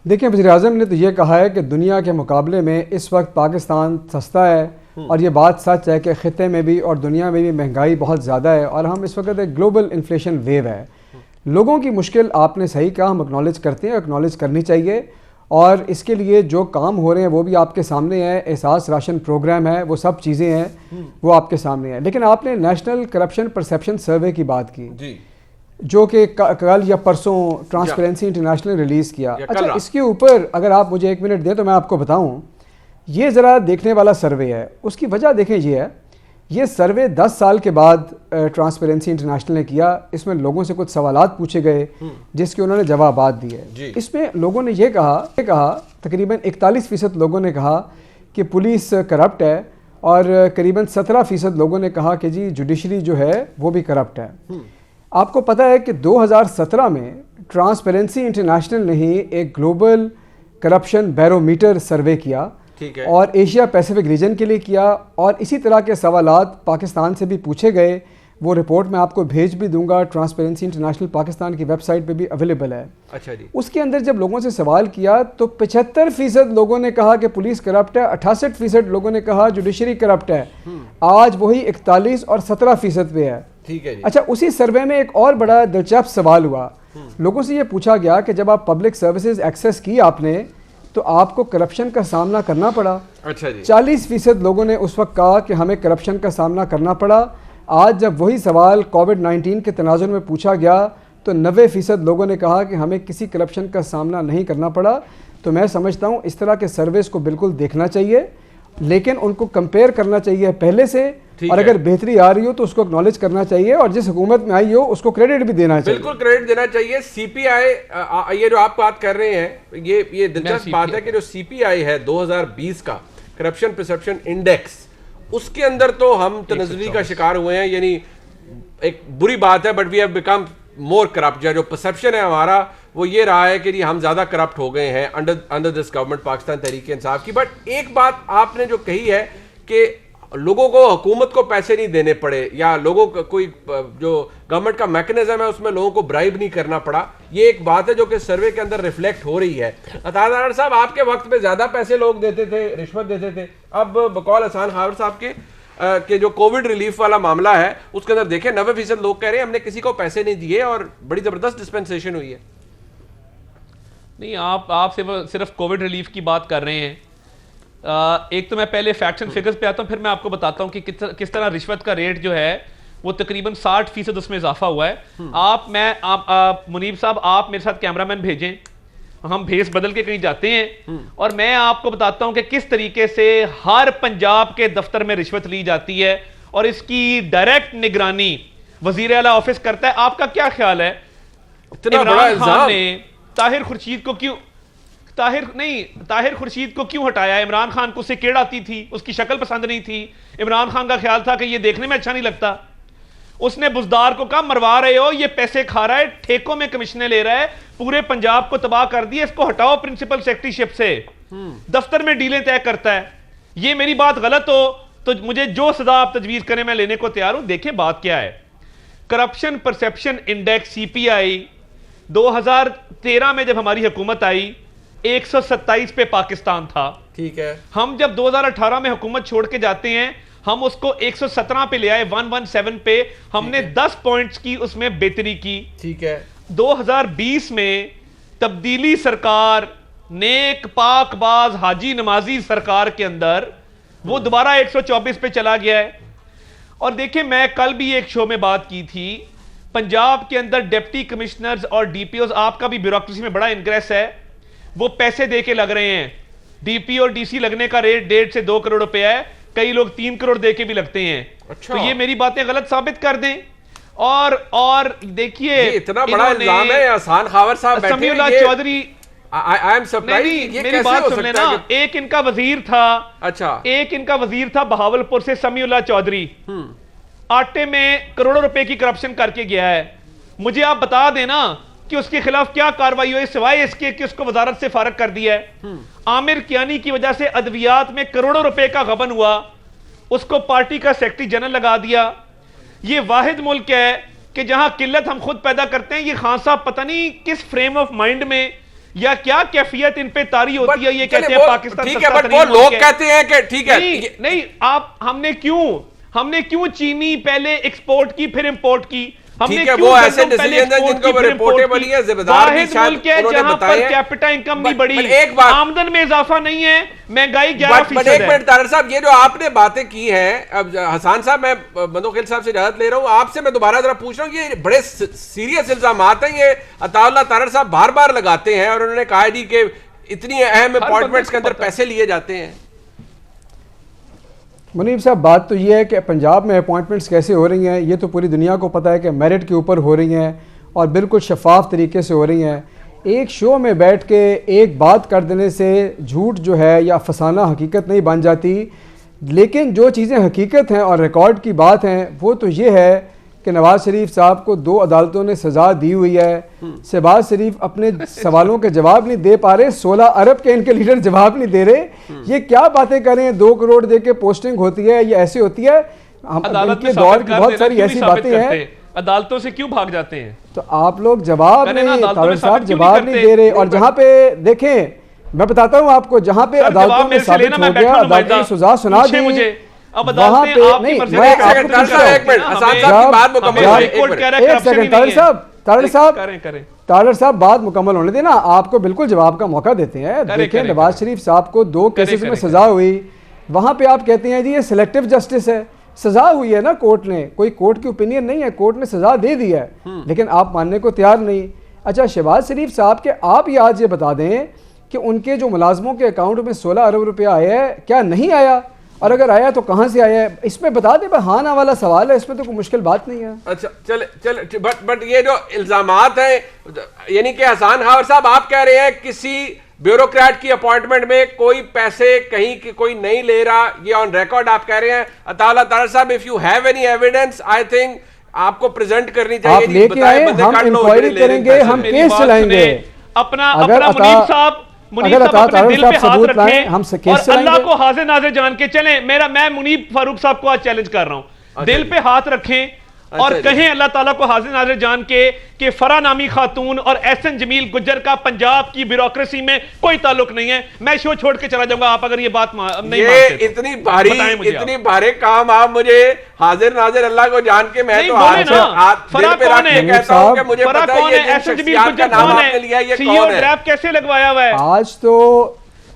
देखिए, वज़ीर आज़म ने तो ये कहा है कि दुनिया के मुकाबले में इस वक्त पाकिस्तान सस्ता है, और ये बात सच है कि ख़ित्ते में भी और दुनिया में भी महंगाई बहुत ज़्यादा है और हम इस वक्त एक ग्लोबल इन्फ्लेशन वेव है। लोगों की मुश्किल आपने सही कहा, हम एक्नॉलेज करते हैं, एक्नॉलेज करनी चाहिए, और इसके लिए जो काम हो रहे हैं वो भी आपके सामने है। एहसास राशन प्रोग्राम है, वो सब चीज़ें हैं वो आपके सामने है। लेकिन आपने नेशनल करप्शन परसेप्शन सर्वे की बात की जी, जो कि कल या परसों ट्रांसपेरेंसी इंटरनेशनल रिलीज़ किया। अच्छा, इसके ऊपर अगर आप मुझे 1 मिनट दें तो मैं आपको बताऊं, ये ज़रा देखने वाला सर्वे है। उसकी वजह देखें ये है, ये सर्वे 10 साल के बाद ट्रांसपेरेंसी इंटरनेशनल ने किया। इसमें लोगों से कुछ सवालात पूछे गए जिसके उन्होंने जवाबात दिए। इसमें लोगों ने ये कहा तकरीबन 41% लोगों ने कहा कि पुलिस करप्ट है, और करीबन 17% लोगों ने कहा कि जी जुडिशरी जो है वो भी करप्ट है। आपको पता है कि 2017 में ट्रांसपेरेंसी इंटरनेशनल ने ही एक ग्लोबल करप्शन बैरोमीटर सर्वे किया, ठीक है, और एशिया पैसिफिक रीजन के लिए किया, और इसी तरह के सवालात पाकिस्तान से भी पूछे गए। वो रिपोर्ट मैं आपको भेज भी दूंगा, ट्रांसपेरेंसी इंटरनेशनल पाकिस्तान की वेबसाइट पे भी अवेलेबल है। अच्छा जी। उसके अंदर जब लोगों से सवाल किया तो 75% लोगों ने कहा कि पुलिस करप्ट है, 68% लोगों ने कहा जुडिशरी करप्ट है। आज वही 41 और 17% पे है, ठीक है जी। अच्छा, उसी सर्वे में एक और बड़ा दिलचस्प सवाल हुआ। लोगों से ये पूछा गया कि जब आप पब्लिक सर्विसेज एक्सेस की आपने तो आपको करप्शन का सामना करना पड़ा। अच्छा जी। 40% लोगों ने उस वक्त कहा कि हमें करप्शन का सामना करना पड़ा। आज जब वही सवाल कोविड-19 के तनाजुर में पूछा गया तो 90% लोगों ने कहा कि हमें किसी करप्शन का सामना नहीं करना पड़ा। तो मैं समझता हूँ इस तरह के सर्वेस को बिल्कुल देखना चाहिए, लेकिन उनको कंपेयर करना चाहिए पहले से, और अगर बेहतरी आ रही हो तो उसको एक्नॉलेज करना चाहिए, और जिस हुकूमत में आई हो उसको क्रेडिट भी देना चाहिए। बिल्कुल क्रेडिट देना चाहिए। सीपीआई, ये जो आप बात कर रहे हैं, ये दिलचस्प बात है कि जो सीपीआई है 2020 का करप्शन परसेप्शन इंडेक्स, उसके अंदर तो हम तनज़्ज़ुली का शिकार हुए हैं। यानी एक बुरी बात है, but we have become more corrupt. जो परसेप्शन है हमारा वो ये रहा है कि हम ज्यादा करप्ट हो गए हैं under this government, Pakistan Tehreek Insaf की। बट एक बात आपने जो कही है कि लोगों को हुकूमत को पैसे नहीं देने पड़े, या लोगों को कोई जो गवर्नमेंट का मैकेनिज्म है उसमें लोगों को ब्राइब नहीं करना पड़ा, ये एक बात है जो कि सर्वे के अंदर रिफ्लेक्ट हो रही है। अतार साहब, आपके वक्त में ज्यादा पैसे लोग देते थे, रिश्वत देते थे। अब बकौल हसन खावर साहब के जो कोविड रिलीफ वाला मामला है उसके अंदर देखें 90% लोग कह रहे हैं हमने किसी को पैसे नहीं दिए और बड़ी जबरदस्त डिस्पेंसेशन हुई है। नहीं, आप सिर्फ कोविड रिलीफ की बात कर रहे हैं। एक तो मैं पहले फैक्ट्स एंड फिगर्स पे आता हूं, फिर मैं आपको बताता हूं कि किस तरह रिश्वत का रेट जो है वो तकरीबन 60% उसमें इजाफा हुआ है। आप मुनीब साहब, आप मेरे साथ कैमरामैन भेजें, हम भेस बदल के कहीं जाते हैं और मैं आपको बताता हूं कि किस तरीके से हर पंजाब के दफ्तर में रिश्वत ली जाती है और इसकी डायरेक्ट निगरानी वजीर आला ऑफिस करता है। आपका क्या ख्याल है, इमरान खान ने ताहिर खुर्शीद को क्यों हटाया? इमरान खान को उससे केड़ आती थी, उसकी शक्ल पसंद नहीं थी। इमरान खान का ख्याल था कि ये देखने में अच्छा नहीं लगता। उसने बुजदार को कहा मरवा रहे हो, ये पैसे खा रहा है, ठेकों में कमीशनें ले रहा है, पूरे पंजाब को तबाह कर दिया, इसको हटाओ प्रिंसिपल सेक्रेटरीशिप से, दफ्तर में डीलें तय करता है। ये मेरी बात गलत हो तो मुझे जो सजा आप तजवीज करें मैं लेने को तैयार हूं। देखिए बात क्या है, करप्शन परसेप्शन इंडेक्स सीपीआई 2013 में जब हमारी हुकूमत आई 127 पे पाकिस्तान था। ठीक है, हम जब 2018 में हुकूमत छोड़ के जाते हैं हम उसको 117 पे ले आए, 117 पे। हमने 10 पॉइंट्स की उसमें बेहतरी की। ठीक है, 2020 में तब्दीली सरकार, नेक पाकबाज हाजी नमाजी सरकार के अंदर वो दोबारा 124 पे चला गया है। और देखिए मैं कल भी एक शो में बात की थी, पंजाब के अंदर डिप्टी कमिश्नर्स और डीपीओज, आपका भी ब्यूरोक्रेसी में बड़ा इंग्रेस है, वो पैसे दे के लग रहे हैं। डीपी और डीसी लगने का रेट 1.5 से 2 करोड़ रुपया है, कई लोग 3 करोड़ दे के भी लगते हैं। अच्छा। तो ये मेरी बातें गलत साबित कर दें। और देखिए इतना बड़ा इल्जाम है, आसान खावर साहब बैठे समीउल्लाह हैं, चौधरी, आई एम सरप्राइज्ड, ये मेरी कैसे बात हो सुन सकता लेना। है कि- एक इनका वजीर था, अच्छा, एक इनका वजीर था बहावलपुर से समीउल्लाह चौधरी, आटे में करोड़ों रुपए की करप्शन करके गया है। मुझे आप बता देना कि उसके खिलाफ क्या कार्रवाई हुई सिवाय इसके कि उसको वजारत से फारग कर दिया है। आमिर कियानी की वजह से अद्वियात में करोड़ों रुपए का गबन हुआ, उसको पार्टी का सेक्रेटरी जनरल लगा दिया। ये वाहिद मुल्क है कि जहां किल्लत हम खुद पैदा करते हैं। ये खान साहब पता नहीं किस फ्रेम ऑफ माइंड में या क्या कैफियत इन पे तारी होती है, ये कहते हैं पाकिस्तान ठीक है, बट वो लोग कहते हैं कि ठीक है, नहीं आप हमने क्यों चीनी पहले एक्सपोर्ट की फिर इंपोर्ट की? ठीक है, वो ऐसे डिसीजन हैं जिनको रिपोर्टेबल है, जिम्मेदार भी शायद उन्होंने बताया है। कैपिटा इनकम नहीं बढ़ी, एक बात, आमदन में इजाफा नहीं है, महंगाई 11% है। एक मिनट तारड़ साहब, ये जो आपने बातें की हैं, अब हसान साहब मैं बंदोखिल साहब से इजाजत ले रहा हूं, आपसे मैं दोबारा जरा पूछ रहा हूं, ये बड़े सीरियस इल्जामात हैं, ये अताउल्लाह तारड़ साहब बार बार लगाते हैं और उन्होंने कहा जी कि इतनी अहम अपॉइंटमेंट्स के अंदर पैसे लिए जाते हैं। मुनीब साहब, बात तो ये है कि पंजाब में अपॉइंटमेंट्स कैसे हो रही हैं ये तो पूरी दुनिया को पता है कि मेरिट के ऊपर हो रही हैं और बिल्कुल शफाफ तरीके से हो रही हैं। एक शो में बैठ के एक बात कर देने से झूठ जो है या फसाना हकीकत नहीं बन जाती, लेकिन जो चीज़ें हकीकत हैं और रिकॉर्ड की बात हैं वो तो ये है कि नवाज शरीफ साहब को 2 अदालतों ने सज़ा दी हुई है। शहबाज शरीफ अपने सवालों के जवाब नहीं दे पा रहे, 16 अरब के इनके लीडर जवाब नहीं दे रहे। ये क्या बातें करें, 2 करोड़ दे के पोस्टिंग होती है, ये ऐसी होती है। हम इनके दौर की बहुत सारी ऐसी बातें हैं। अदालतों से क्यों भाग जाते हैं? तो आप लोग जवाब नहीं, तारड़ साहब जवाब नहीं दे रहे। और जहाँ पे देखें, मैं बताता हूँ आपको, जहाँ पे अदालतों में साबित हो गया, अदालती सजा सुना दी, अब वहाँ पे नहीं, मैं आपको तारड़ साहब बात मुकम्मल होने देना, आपको बिल्कुल जवाब का मौका देते हैं। देखिए, नवाज शरीफ साहब को 2 केसेस में सजा हुई, वहाँ पे आप कहते हैं जी ये सिलेक्टिव जस्टिस है, सजा हुई है ना, कोर्ट ने, कोई कोर्ट की ओपिनियन नहीं है, कोर्ट ने सजा दे दी है, लेकिन आप मानने को तैयार नहीं। अच्छा, शहबाज शरीफ साहब के आप ही आज ये बता दें कि उनके जो मुलाजमों के अकाउंट में 16 अरब रुपया आया है, क्या नहीं आया, और अगर आया तो कहां से आया है, इसमें बता दे। हाँ ना वाला सवाल है, इसमें तो कोई मुश्किल बात नहीं है। अच्छा, चले बट ये जो इल्जामात हैं, यानी कि हसान खावर साहब आप कह रहे हैं किसी ब्यूरोक्रेट की अपॉइंटमेंट में कोई पैसे कहीं की कोई नहीं ले रहा, ये ऑन रिकॉर्ड आप कह रहे हैं। अताउल्लाह तारड़ साहब, if you have any evidence, I think आपको प्रेजेंट करनी चाहिए। आप लेके आए, हम इंक्वायरी करेंगे, हम केस चलाएंगे। अपना मुनीब साहब, मुनीब साहब अपने दिल पे हाथ रखें हम और अल्लाह को हाजिर नाजिर जान के चलें। मैं मुनीब फारूक साहब को आज चैलेंज कर रहा हूं, दिल पे हाथ रखें और कहें अल्लाह ताला को हाजिर नाजिर जान के कि फरा नामी खातून और एहसन जमील गुज्जर का पंजाब की ब्यूरोक्रेसी में कोई ताल्लुक नहीं है। मैं शो छोड़ के चला जाऊंगा आप अगर ये बात नहीं मानते तो। इतनी भारी काम आप मुझे हाजिर नाजिर अल्लाह को जान के, मैं तो फरा कौन है, कहता हूं कि मुझे फरा कौन है, एहसन जमील गुज्जर कौन है, सीईओ ड्राफ्ट कैसे लगवाया हुआ है? आज तो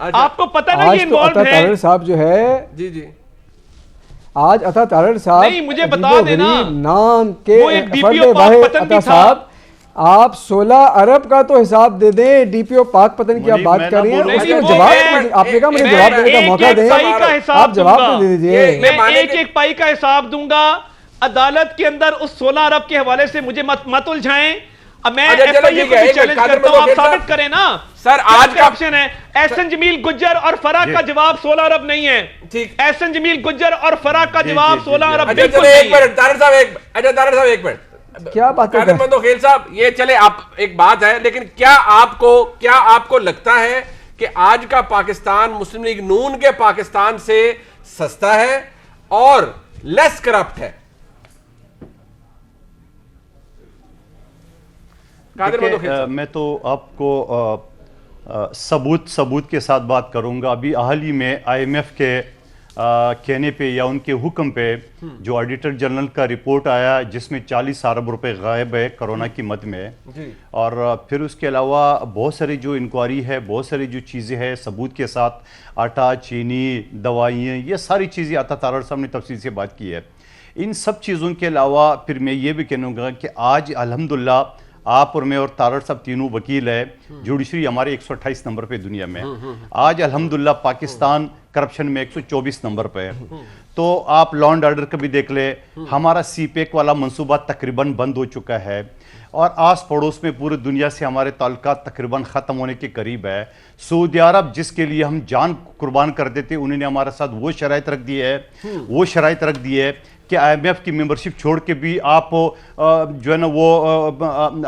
आपको पता नहीं इन्वॉल्व है साहब जो है, जी जी, आज अता तारड़ साहब नहीं, मुझे बता देना। नाम के वो एक DPO फर्द पाक वाहिद पतन भी अता था। साहब, आप 16 अरब का तो हिसाब दे दें, डीपीओ पाक पतन की आप मुनीब, बात मैं कर ना रही हैं, बोलूं। उसका नहीं, जवाब मैं- आपने कहा मुझे मैं जवाब देने का एक मौका एक दें, पाई का हिसाब आप जवाब दूंगा। तो दे दीजिए। मैं माने एक एक पाई का हिसाब दूंगा। अदालत के अंदर उस 16 अरब के हवाले से मुझे मत उलझाएं। अब मैं अच्छा, चलो FIA ठीक को है, भी एक चैलेंज कादर करता हूं, आप मंदोखेल साबित साहब। करें ना। सर, क्या आज का ऑप्शन है? एहसन जमील गुज्जर और फराक का जवाब 16 अरब नहीं है। ठीक। एहसन जमील गुज्जर और फराक का जी, जवाब जी, 16 जी, अरब अच्छा बिल्कुल चलो नहीं एक है। मिनट तारड़ साहब एक मिनट क्या बात कर रहे कादर हैं? मंदोखेल साहब, ये चले आप एक बात है, लेकिन क्या आपको लगता है कि आज का पाकिस्तान मुस्लिम लीग नून के पाकिस्तान से सस्ता है और लेस करप्ट है? कादर देखिए, मंदोखेल साहब। मैं तो आपको सबूत के साथ बात करूंगा। अभी हाल ही में IMF के कहने पे या उनके हुक्म पे जो ऑडिटर जनरल का रिपोर्ट आया, जिसमें 40 अरब रुपए गायब है कोरोना की मद में, जी। और फिर उसके अलावा बहुत सारी जो इंक्वायरी है, बहुत सारी जो चीज़ें हैं सबूत के साथ, आटा, चीनी, दवाइयाँ, ये सारी चीज़ें अता तारड़ साहब ने तफसील से बात की है। इन सब चीज़ों के अलावा फिर मैं ये भी कहूँगा कि आज अल्हम्दुलिल्लाह आप और मैं और तारड़ साहब तीनों वकील है, जुडिशरी हमारे 128 नंबर पे दुनिया में। आज अल्हम्दुलिल्लाह पाकिस्तान करप्शन में 124 नंबर पे है। तो आप लॉ एंड ऑर्डर का भी देख ले, हमारा CPEC वाला मंसूबा तकरीबन बंद हो चुका है और आस पड़ोस में पूरी दुनिया से हमारे ताल्लुकात तकरीबन ख़त्म होने के करीब है। सऊदी अरब जिसके लिए हम जान कुर्बान कर देते, उन्होंने हमारे साथ वो शराइत रख दी है कि IMF की मेंबरशिप छोड़ के भी आप जो है ना वो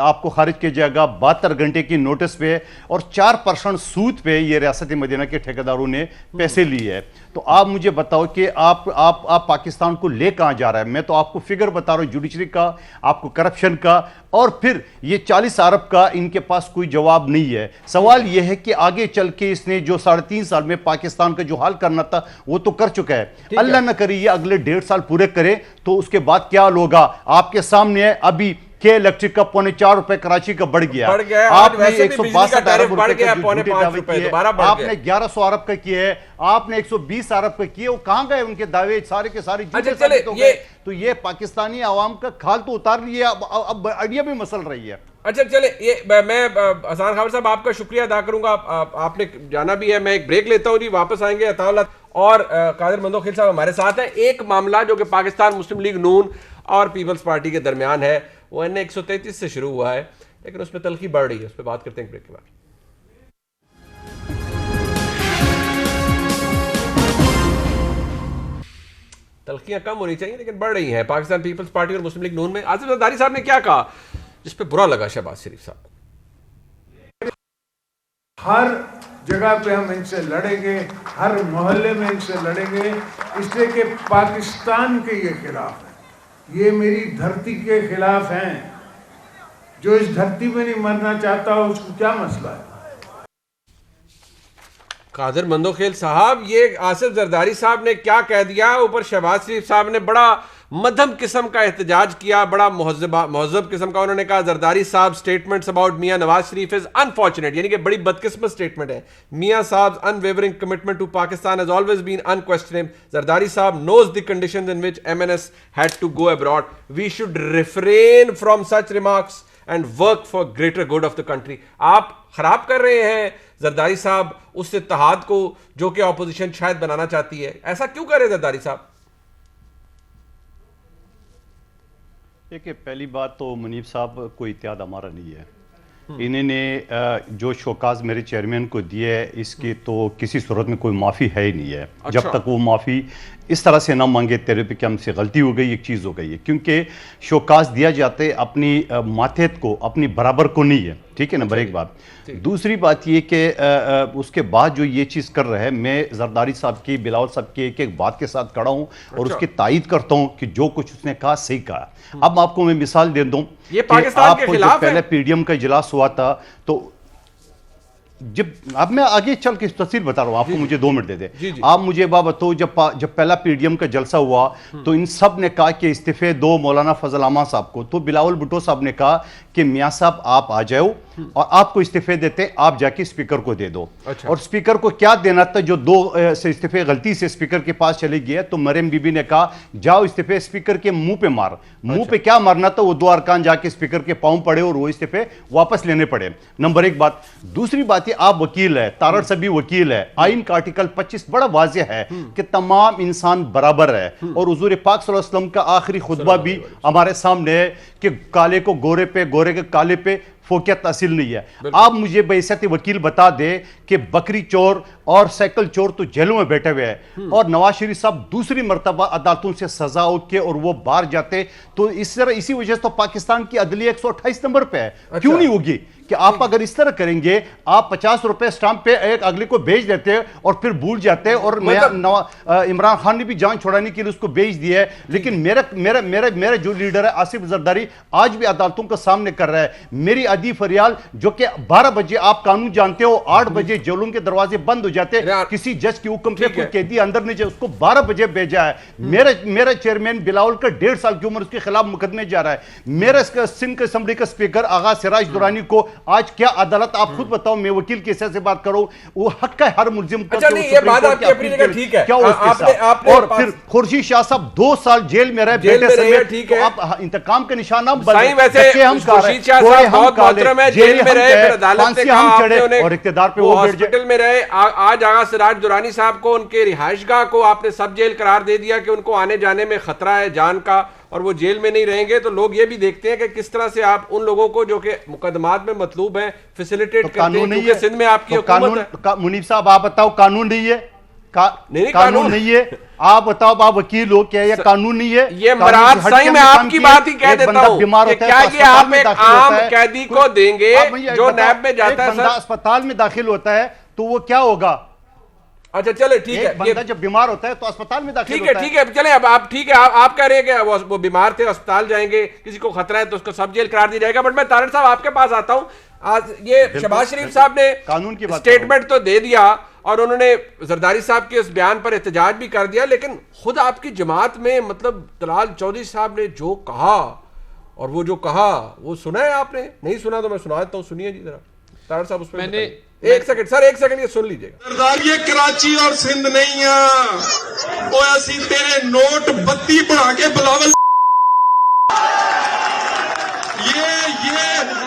आपको खारिज किया जाएगा 72 घंटे की नोटिस पे, और 4% सूद पे ये रियासत मदीना के ठेकेदारों ने पैसे लिए है। तो आप मुझे बताओ कि आप पाकिस्तान को ले कहाँ जा रहा है? मैं तो आपको फिगर बता रहा हूँ जुडिशरी का, आपको करप्शन का, और फिर ये 40 अरब का इनके पास कोई जवाब नहीं है। सवाल यह है कि आगे चल के इसने जो 3.5 साल में पाकिस्तान का जो हाल करना था वो तो कर चुका है। अल्लाह न करे ये अगले 1.5 साल पूरे करे तो उसके बाद क्या हाल होगा आपके सामने है। अभी के इलेक्ट्रिक का ₹4.25 कराची का बढ़ गया। आपने आपने 162 अरब रुपए का आपने 1100 अरब का किया है, आपने 120 अरब का किए, वो कहां गए उनके दावे? सारे के सारे अच्छा, चले, तो ये पाकिस्तानी आवाम का खाल तो उतार रही है, अब अड़िया भी मसल रही है। अच्छा चले, ये मैं हसन खावर साहब आपका शुक्रिया अदा करूंगा, आपने जाना भी है। मैं एक ब्रेक लेता हूं जी, वापस आएंगे। अताउल्लाह और कादिर मंदोखेल साहब हमारे साथ हैं। एक मामला जो कि पाकिस्तान मुस्लिम लीग नून और पीपल्स पार्टी के दरमियान है, वो NA 133 से शुरू हुआ है, लेकिन उसमें तलखी बढ़ रही है। उस पर बात करते हैं ब्रेक के बाद। तलखियां कम होनी चाहिए लेकिन बढ़ रही हैं पाकिस्तान पीपल्स पार्टी और मुस्लिम लीग नून में। आसिफ जरदारी साहब ने क्या कहा जिस पे बुरा लगा शहबाज शरीफ साहब को? हर जगह पे हम इनसे लड़ेंगे, हर मोहल्ले में इनसे लड़ेंगे, इसलिए कि पाकिस्तान के ये खिलाफ है, ये मेरी धरती के खिलाफ हैं। जो इस धरती में नहीं मरना चाहता उसको क्या मसला है? कादिर मंदोखेल साहब, ये आसिफ जरदारी साहब ने क्या कह दिया? ऊपर शहबाज शरीफ साहब ने बड़ा मध्यम किस्म का एहतजाज किया, बड़ा महजब किस्म का। उन्होंने कहा जरदारी साहब स्टेटमेंट्स अबाउट मियां नवाज शरीफ इज अनफॉर्चुनेट, यानी कि बड़ी बदकिस्मत स्टेटमेंट है। मियां साहब unwavering commitment to Pakistan has always been unquestionable. Zardari साहब knows the conditions in which MNS had to go abroad. We should refrain from such remarks and work for greater good of the country. आप खराब कर रहे हैं जरदारी साहब उस इत्तेहाद को जो कि ऑपोजिशन शायद बनाना चाहती है। ऐसा क्यों कर रहे हैं जरदारी साहब? देखिए, पहली बात तो मुनीब साहब कोई इत्तेहाद हमारा नहीं है। इन्होंने जो शोकाज मेरे चेयरमैन को दिए है, इसकी तो किसी सूरत में कोई माफ़ी है ही नहीं है। अच्छा। जब तक वो माफ़ी इस तरह से ना मांगे तेरे पे कि हमसे गलती हो गई, एक चीज़ हो गई है, क्योंकि शोकाज दिया जाते अपनी मातेहत को, अपनी बराबर को नहीं है। ठीक है ना, बड़ी एक बात। दूसरी बात ये कि उसके बाद जो ये चीज़ कर रहे हैं, मैं जरदारी साहब की, बिलावल साहब की एक एक बात के साथ खड़ा हूँ और उसकी तायद करता हूँ कि जो कुछ उसने कहा सही कहा। अब आपको मैं मिसाल दे दूँ, ये पाकिस्तान के खिलाफ पहले PDM का इजलास हुआ था तो जब अब मैं आगे चल के तफसील बता रहा हूं आपको, मुझे 2 मिनट दे दे। जी, जी। आप मुझे बात बताओ, जब पहला पीडीएम का जलसा हुआ तो इन सब ने कहा कि इस्तीफे दो मौलाना फजल अहमद साहब को, तो बिलावल भुट्टो साहब ने कहा कि मियां साहब आप आ जाओ और आपको इस्तीफे देते, आप जाके स्पीकर को दे दो। अच्छा। और स्पीकर को क्या देना था, जो 2 से इस्तीफे गलती से स्पीकर के पास चले गए, तो मरियम बीबी ने कहा जाओ इस्तीफे स्पीकर के मुंह पे मार। मुंह पे क्या मारना था, वो 2 अरकान जाके स्पीकर के पांव पड़े और वो इस्तीफे वापस लेने पड़े। नंबर 1 बात। दूसरी बात, आप वकील है, तारड़ से भी वकील है, आइन का आर्टिकल 25 बड़ा वाज़ेह है कि तमाम इंसान बराबर है, और हुजूर पाक सल्लल्लाहु अलैहि वसल्लम का आखिरी खुतबा भी हमारे सामने है कि काले को गोरे पे, गोरे के काले पे फोकियत हासिल नहीं है। आप मुझे बैसत वकील बता दे कि बकरी चोर और साइकिल चोर तो जेलों में बैठे हुए हैं, और नवाज शरीफ साहब दूसरी मर्तबा अदालतों से सजा होके और वो बाहर जाते, तो इस तरह इसी वजह से तो पाकिस्तान की अदलिया 128 नंबर पे है। अच्छा। क्यों नहीं होगी कि आप अगर इस तरह करेंगे, आप 50 रुपए स्टाम्प पे एक अगले को भेज देते और फिर भूल जाते, और इमरान खान ने भी जान छुड़ाने के लिए उसको भेज दिया है। लेकिन मेरा जो लीडर है आसिफ जरदारी आज भी अदालतों का सामने कर रहा है। मेरी अदी फरियाल जो कि 12 बजे, आप कानून जानते हो, 8 बजे जेलों के दरवाजे बंद हो जाते, किसी जज के हुक्म पे कोई कैदी अंदर नहीं जाए, उसको 12 बजे भेजा है। मेरा चेयरमैन बिलावल का 1.5 साल की उम्र, उसके खिलाफ मुकदमे जा रहा है। मेरा सिंध असेंबली का स्पीकर आगा सिराज दुरानी को आज क्या अदालत, आप खुद बताओ, मैं वकील के हिस्से से बात करूं, वो हक है हर मुल्जिम को। अच्छा, नहीं, ये बात आपकी अपनी जगह ठीक है। क्या आपने और फिर खुर्शीद शाह साहब 2 साल जेल में रहे, बेटे समेत, ठीक है, आप इंतकाम के निशाना सही। वैसे खुर्शीद शाह साहब बहुत मोहतरम है, जेल में रहे, फिर अदालत से कहा आपने उन्हें, और इख्तियार पे वो वो हॉस्पिटल में रहे। आज आगा सिराज दुरानी साहब को उनके रिहायशगाह को आपने सब जेल करार दे दिया कि उनको आने जाने में खतरा है जान का, और वो जेल में नहीं रहेंगे। तो लोग ये भी देखते हैं कि किस तरह से आप उन लोगों को जो कि मुकदमात में मतलूब हैं फैसिलिटेट करते हैं, क्योंकि सिंध में आपकी हुकूमत है। मुनीब साहब आप बताओ, कानून नहीं है? कानून नहीं है? आप बताओ, आप वकील हो, क्या ये कानून नहीं है? ये मराद सही में आपकी बात ही कह देता हूं कि क्या ये आप एक आम कैदी को देंगे जो नैब में जाता है, अस्पताल में दाखिल होता है तो वो क्या होगा? अच्छा चले, ठीक है, बंदा जब बीमार होता है तो अस्पताल में दाखिल होता है। ठीक है, चले, अब आप ठीक है, आप कह रहे हैं कि वो बीमार थे, अस्पताल जाएंगे, किसी को खतरा है तो उसको सब जेल करार दिया जाएगा। बट मैं तारड़ साहब आपके पास आता हूं। आज ये शहबाज शरीफ साहब ने कानून की स्टेटमेंट तो दे दिया और उन्होंने जरदारी साहब के उस बयान पर एहतजाज भी कर दिया, लेकिन खुद आपकी जमात में मतलब तलाल चौधरी साहब ने जो कहा, और वो जो कहा वो सुना है आपने? नहीं सुना तो मैं सुना देता हूं, सुनिए जी जरा तारड़ साहब। उस पर एक सेकंड सर, एक सेकंड ये सुन लीजिएगा। सरदार ये कराची और सिंध नहीं है, वो ऐसी तेरे नोट बत्ती बढ़ा के बिलावल,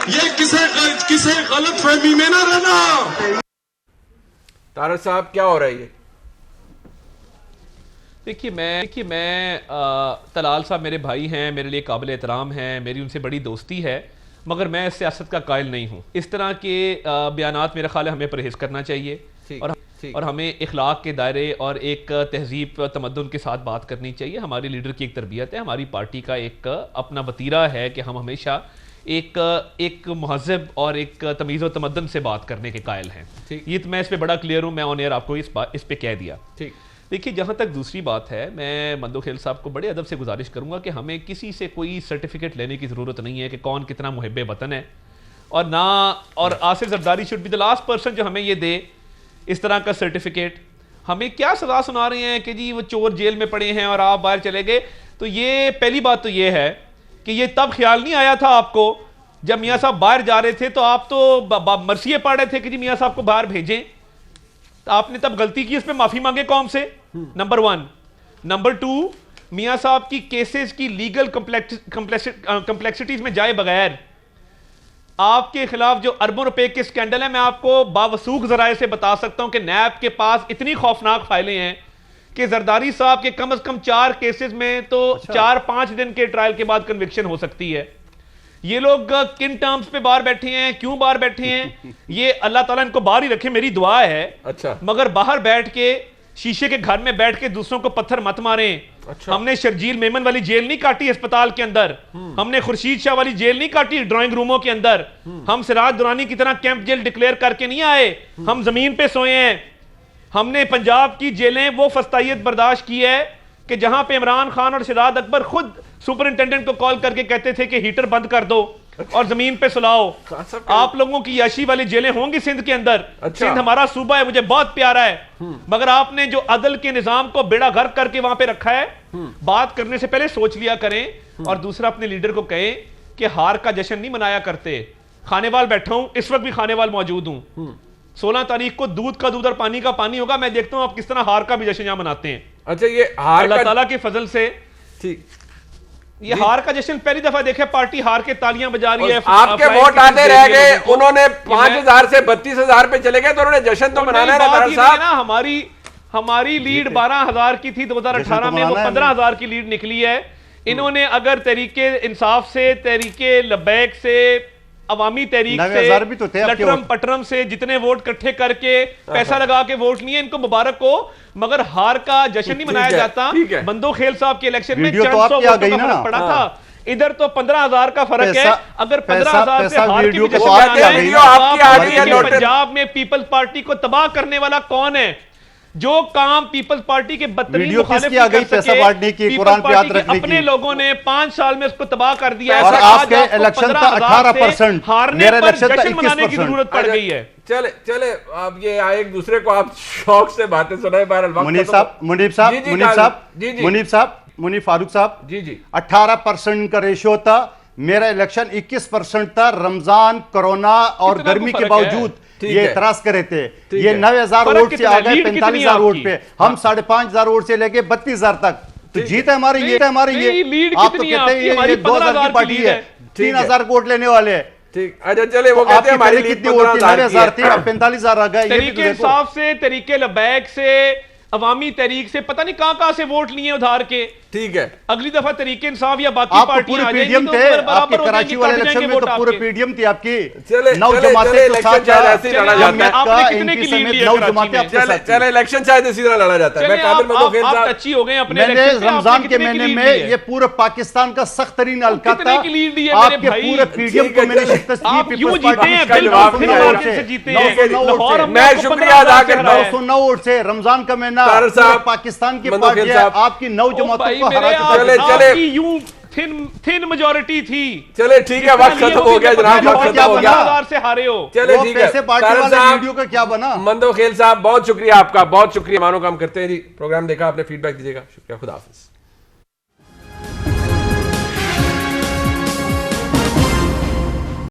ये किसे गलत फहमी में ना रहना। तारड़ साहब क्या हो रहा है ये? देखिए मैं तलाल साहब मेरे भाई हैं, मेरे लिए काबिल एहतराम हैं, मेरी उनसे बड़ी दोस्ती है, मगर मैं सियासत का कायल नहीं हूँ। इस तरह के बयानात मेरा ख्याल है हमें परहेज़ करना चाहिए और हमें इखलाक के दायरे और एक तहजीब तमद्दुन के साथ बात करनी चाहिए। हमारी लीडर की एक तरबियत है, हमारी पार्टी का एक अपना वतीरा है कि हम हमेशा एक महज़ब और एक तमीज़ व तमद्दुन से बात करने के कायल हैं। ये तो मैं इस पर बड़ा क्लियर हूँ, मैं ऑन एयर आपको इस पर कह दिया। ठीक, देखिए, जहाँ तक दूसरी बात है, मैं मंदोखेल साहब को बड़े अदब से गुजारिश करूँगा कि हमें किसी से कोई सर्टिफिकेट लेने की ज़रूरत नहीं है कि कौन कितना मुहिब्बे वतन है, और Asif Zardari should be the last person जो हमें ये दे इस तरह का सर्टिफिकेट। हमें क्या सजा सुना रहे हैं कि जी वो चोर जेल में पड़े हैं और आप बाहर चले गए। तो ये पहली बात तो ये है कि ये तब ख्याल नहीं आया था आपको जब मियाँ साहब बाहर जा रहे थे, तो आप तो मरसिए पढ़ रहे थे कि जी मियाँ साहब को बाहर भेजें, तो आपने तब गलती की, इस पर माफी मांगे कौम से, नंबर 1। नंबर 2, मियाँ साहब की केसेस की लीगल कम्प्लेक्सिटीज में जाए बगैर आपके खिलाफ जो अरबों रुपए के स्कैंडल है, मैं आपको बावसूख जराए से बता सकता हूं कि नैब के पास इतनी खौफनाक फाइलें हैं कि जरदारी साहब के कम से कम 4 केसेस में तो 4-5 दिन के ट्रायल के बाद कन्विक्शन हो सकती है। ये लोग किन टर्म्स पे बाहर बैठे हैं, क्यों बाहर बैठे हैं, ये अल्लाह ताला इनको बाहर ही रखे, मेरी दुआ है। अच्छा, मगर बाहर बैठ के शीशे के घर में बैठ के दूसरों को पत्थर मत मारें। अच्छा। हमने शर्जील मेमन वाली जेल नहीं काटी अस्पताल के अंदर, हमने खुर्शीद शाह वाली जेल नहीं काटी ड्राइंग रूमों के अंदर, हम सिराज दुरानी की तरह कैंप जेल डिक्लेयर करके नहीं आए, हम जमीन पे सोए हैं। हमने पंजाब की जेलें वो फस्तायत बर्दाश्त की है कि जहां पे इमरान खान और शहजाद अकबर खुद सुपरिंटेंडेंट को कॉल करके कहते थे कि हीटर बंद कर दो, और जमीन पे सुलाओ। साहब, आप लोगों की याशी वाली जेलें होंगी सिंध के अंदर। अच्छा। सिंध हमारा सूबा है, मुझे बहुत प्यारा है, मगर आपने जो अदल के निजाम को बेड़ा गर्क करके वहां पे रखा है, बात करने से पहले सोच लिया करें। और दूसरा, अपने लीडर को कहें कि हार का जश्न नहीं मनाया करते। खानेवाल बैठा हूं, इस वक्त भी खानेवाल मौजूद हूं। 16 तारीख को दूध का दूध और पानी का पानी होगा। मैं देखता हूं आप किस तरह हार का भी जश्न यहां मनाते हैं। अच्छा, ये हार अल्लाह का ताला के फजल से ठीक, ये हार का जश्न पहली दफा देखे, पार्टी हार के तालियां बजा रही है। आपके फ्लाइंग वोट किसी आते दे रह रही है गए, लोगों को। उन्होंने कि मैं- 5000 से 32,000 पे चले गए, तो उन्होंने जश्न तो मनाना है ना बात तारड़ ये साहब। ना, हमारी लीड 12,000 की थी 2018 में, वो मनाना है 15,000 की लीड निकली है। इन्होंने अगर तरीके इंसाफ से, तरीके लबैक से, अवामी तहरीक 9,000 भी तो थे से, आपके लटरम वोट। पटरम से जितने वोट इकट्ठे करके पैसा लगा के वोट लिए, इनको मुबारक हो, मगर हार का जश्न नहीं मनाया ठीक है, जाता। ठीक है। बंदो खेल साहब के इलेक्शन में वीडियो तो 400 आपकी आ वोटों गई का ना। फर्क पड़ा था। इधर तो 15,000 का फर्क है। पैसा- अगर पैसा- 15,000 से पैसा हार की वीडियो भी को जश्न आपकी मनाना आ है, गई ना। आपकी आ गई है, देखिए, नोटिस। पंजाब में पीपल्स पार्टी को तबाह करने वाला कौन है? जो काम पीपल्स पार्टी के बदतरीन वीडियो मुखालिफ किसकी आ गई? नहीं कर पैसा सके, बांटने की, पीपल्स कुरान पे पार्टी हाथ के रखने अपने की। लोगों ने 5 साल में उसको तबाह कर दिया है। और आज आपके आपको इलेक्शन था 15,000 से 18%, हारने मेरा पर इलेक्शन था जश्न मनाने की 21%। जरूरत पड़ अच्छा, गई है। चले चले, अब ये एक दूसरे को आप शौक से बातें सुनाए। बहरहाल वक्त मुनीब खत्म साहब, हो- मुनीब साहब, जी, जी, मुनीब काल- साहब, जी, जी। मुनीब साहब, मुनीब फारूक साहब, जी, जी। 18% का रेशियो था। मेरा इलेक्शन 21% था। रमजान, कोरोना और कितना गर्मी के फर्क बावजूद ठीक ये है। इतराज करे थे। ठीक ये है। 9,000 फर्क वोट से कितना आ है? गए लीड कितनी 45,000 वोट आपकी? पे। हम 5,500 वोट से लेके 32,000 तक। तो जीत है हमारी, ये हमारी। नहीं, ये लीड आप तो कितनी है कहते हैं आपकी? ये हमारी 2,000 15,000 की पार्टी की लीड है, है। ठीक है। 3,000 वोट लेने वाले हैं। ठीक, अच्छा चले, वो तो कहते आपकी हैं हमारी पहले लीड कितनी वोट थी? 15,000 9,000 थी, अब 45,000 आ गए। ये भी तो तरीके देखो। इंसाफ से, तरीके लबैक से, अवामी तहरीक से, पता नहीं कहां से वोट लिए उधार के। ठीक है। अगली दफा तरीके इंसाफ या बाकी आप तो पार्टियां पूरे आ जाएंगी पीडीएम तो थे। बराबर आपके हो कराची जाएंगी, वाले कट इलेक्शन जाएंगे में तो वोट पूरे आपके। पीडीएम थी आपकी। चले 9 चले जमातें चले, तो इलेक्शन साथ शायद था। ऐसे ही लड़ा चले, जाता है। आपने का कितने की एमपी लीड समेत ली है 9 कराची जमातें में? आपके चले साथ थी। चले, इलेक्शन शायद इसी तरह लड़ा जाता है। मैं चले, काबिल मदो खेल आप साहब, टची हो गए अपने मैंने इलेक्शन से, आपने रमजान के कितने की महीने लीड में ली है? ये पूरे पाकिस्तान का सख्त तरीन हल्का कितने था। की लीड ली है मेरे आपके भाई? पूरे पीडीएम ठीक को है, मैंने चले। शिकस्त आप दी। यूं पीपल्स जीते पार्टी हैं, का बिल्कुल जवाब फिर नहीं आया मार्जिन से। से जीते 909 हैं। वोट से। मैं शुक्रिया अदा करता हूं। 909 वोट से रमजान का महीना। तारड़ साहब, पूरे पाकिस्तान की मंदो पार्टी खेल है, साहब। आपकी 9 जमातों भाई को मेरे हरा चुका चले, है। चले। आपकी यूं थिन मेजॉरिटी थी। चले ठीक है, वक्त खत्म हो गया जनाब, वक्त खत्म हो गया। 15,000 से हारे हो। चले वो ठीक है। पैसे पार्टी तारड़ वाले साहब, वीडियो का क्या बना? मंदो खेल साहब, बहुत शुक्रिया आपका, बहुत शुक्रिया। मानो काम करते हैं जी। प्रोग्राम देखा आपने, फीडबैक दीजिएगा। शुक्रिया, खुदा हाफिज।